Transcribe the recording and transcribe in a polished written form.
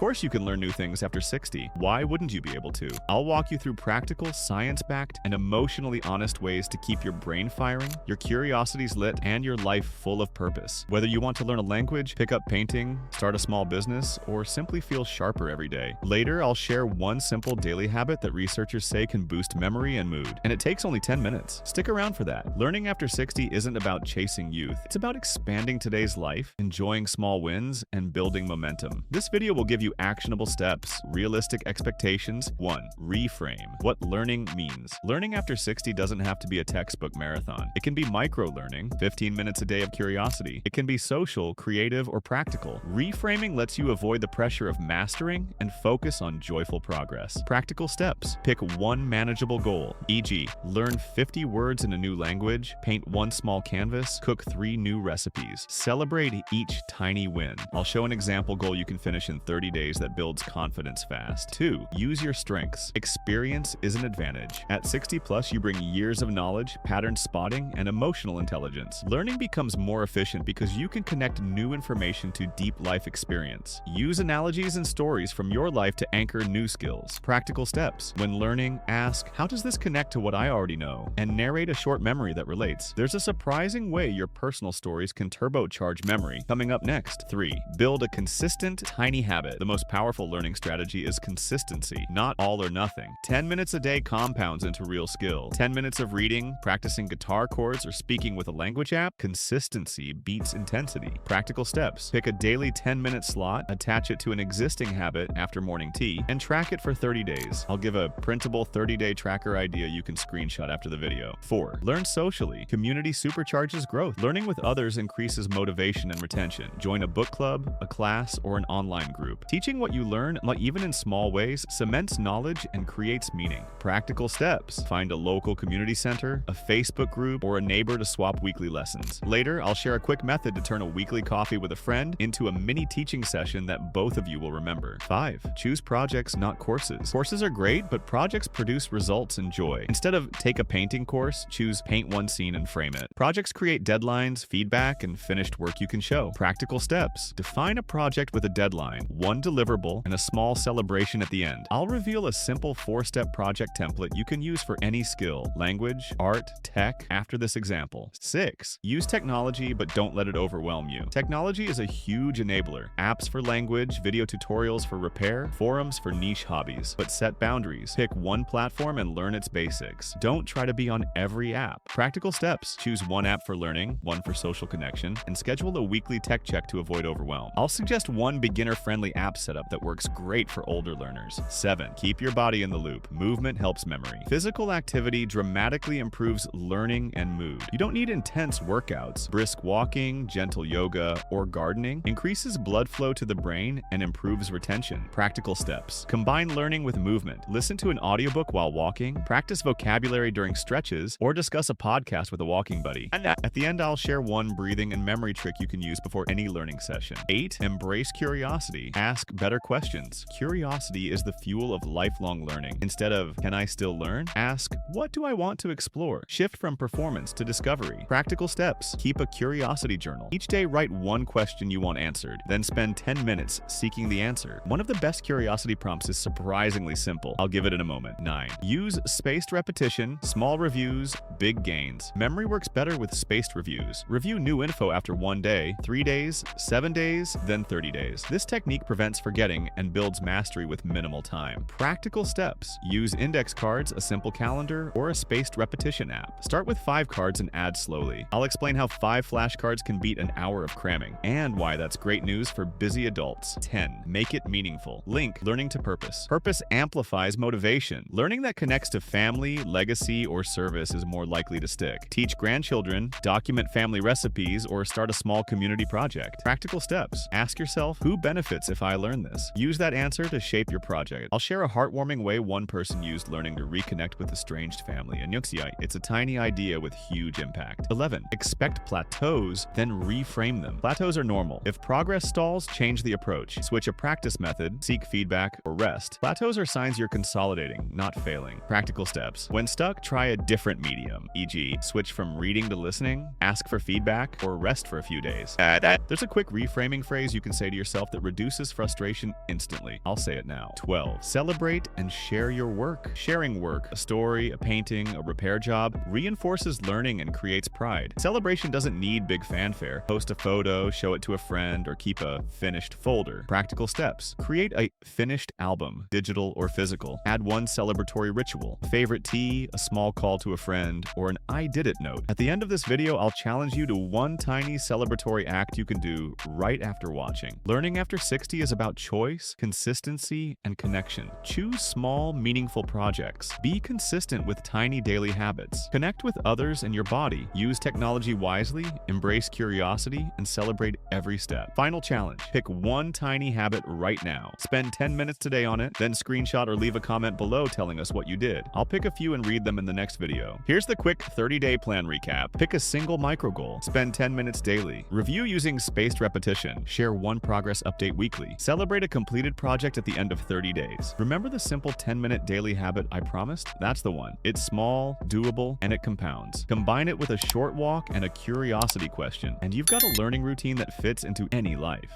course you can learn new things after 60. Why wouldn't you be able to? I'll walk you through practical, science-backed, and emotionally honest ways to keep your brain firing, your curiosities lit, and your life full of purpose. Whether you want to learn a language, pick up painting, start a small business, or simply feel sharper every day. Later, I'll share one simple daily habit that researchers say can boost memory and mood, and it takes only 10 minutes. Stick around for that. Learning after 60 isn't about chasing youth. It's about expanding today's life, enjoying small wins, and building momentum. This video will give you actionable steps, realistic expectations. 1. Reframe what learning means. Learning after 60 doesn't have to be a textbook marathon. It can be micro-learning, 15 minutes a day of curiosity. It can be social, creative, or practical. Reframing lets you avoid the pressure of mastering and focus on joyful progress. Practical steps. Pick one manageable goal, e.g., learn 50 words in a new language, paint one small canvas, cook 3 new recipes. Celebrate each tiny win. I'll show an example goal you can finish in 30 days that builds confidence fast. 2. Use your strengths. Experience is an advantage. At 60 plus, you bring years of knowledge, pattern spotting, and emotional intelligence. Learning becomes more efficient because you can connect new information to deep life experience. Use analogies and stories from your life to anchor new skills. Practical steps. When learning, ask, how does this connect to what I already know? And narrate a short memory that relates. There's a surprising way your personal stories can turbocharge memory. Coming up next. 3. Build a consistent, tiny habit. The most powerful learning strategy is consistency, not all or nothing. 10 minutes a day compounds into real skill. 10 minutes of reading, practicing guitar chords, or speaking with a language app. Consistency beats intensity. Practical steps. Pick a daily 10-minute slot, attach it to an existing habit after morning tea, and track it for 30 days. I'll give a printable 30-day tracker idea you can screenshot after the video. 4. Learn socially. Community supercharges growth. Learning with others increases motivation and retention. Join a book club, a class, or an online group. Teaching what you learn, even in small ways, cements knowledge and creates meaning. Practical steps. Find a local community center, a Facebook group, or a neighbor to swap weekly lessons. Later, I'll share a quick method to turn a weekly coffee with a friend into a mini teaching session that both of you will remember. 5. Choose projects, not courses. Courses are great, but projects produce results and joy. Instead of take a painting course, choose paint one scene and frame it. Projects create deadlines, feedback, and finished work you can show. Practical steps. Define a project with a deadline, one deliverable, and a small celebration at the end. I'll reveal a simple 4-step project template you can use for any skill, language, art, tech, after this example. 6. Use technology, but don't let it overwhelm you. Technology is a huge enabler. Apps for language, video tutorials for repair, forums for niche hobbies. But set boundaries. Pick one platform and learn its basics. Don't try to be on every app. Practical steps. Choose one app for learning, one for social connection, and schedule a weekly tech check to avoid overwhelm. I'll suggest one beginner-friendly app setup that works great for older learners. 7. Keep your body in the loop. Movement helps memory. Physical activity dramatically improves learning and mood. You don't need intense workouts. Brisk walking, gentle yoga, or gardening increases blood flow to the brain and improves retention. Practical steps. Combine learning with movement. Listen to an audiobook while walking, practice vocabulary during stretches, or discuss a podcast with a walking buddy. And at the end, I'll share one breathing and memory trick you can use before any learning session. 8. Embrace curiosity. Ask better questions. Curiosity is the fuel of lifelong learning. Instead of, can I still learn? Ask, what do I want to explore? Shift from performance to discovery. Practical steps. Keep a curiosity journal. Each day, write one question you want answered, then spend 10 minutes seeking the answer. One of the best curiosity prompts is surprisingly simple. I'll give it in a moment. 9. Use spaced repetition, small reviews, big gains. Memory works better with spaced reviews. Review new info after 1 day, 3 days, 7 days, then 30 days. This technique prevents forgetting and builds mastery with minimal time. Practical steps. Use index cards, a simple calendar, or a spaced repetition app. Start with 5 cards and add slowly. I'll explain how 5 flashcards can beat an hour of cramming, and why that's great news for busy adults. 10. Make it meaningful. Link learning to purpose. Purpose amplifies motivation. Learning that connects to family, legacy, or service is more likely to stick. Teach grandchildren, document family recipes, or start a small community project. Practical steps. Ask yourself, who benefits if I learn this? Use that answer to shape your project. I'll share a heartwarming way one person used learning to reconnect with estranged family. And it's a tiny idea with huge impact. 11. Expect plateaus, then reframe them. Plateaus are normal. If progress stalls, change the approach. Switch a practice method, seek feedback, or rest. Plateaus are signs you're consolidating, not failing. Practical steps. When stuck, try a different medium, e.g., switch from reading to listening, ask for feedback, or rest for a few days. There's a quick reframing phrase you can say to yourself that reduces frustration frustration instantly. I'll say it now. 12. Celebrate and share your work. Sharing work, a story, a painting, a repair job, reinforces learning and creates pride. Celebration doesn't need big fanfare. Post a photo, show it to a friend, or keep a finished folder. Practical steps. Create a finished album, digital or physical. Add one celebratory ritual. Favorite tea, a small call to a friend, or an I did it note. At the end of this video, I'll challenge you to one tiny celebratory act you can do right after watching. Learning after 60 is about choice, consistency, and connection. Choose small, meaningful projects. Be consistent with tiny daily habits. Connect with others and your body. Use technology wisely, embrace curiosity, and celebrate every step. Final challenge. Pick one tiny habit right now. Spend 10 minutes today on it, then screenshot or leave a comment below telling us what you did. I'll pick a few and read them in the next video. Here's the quick 30-day plan recap. Pick a single micro goal. Spend 10 minutes daily. Review using spaced repetition. Share one progress update weekly. Celebrate a completed project at the end of 30 days. Remember the simple 10-minute daily habit I promised? That's the one. It's small, doable, and it compounds. Combine it with a short walk and a curiosity question, and you've got a learning routine that fits into any life.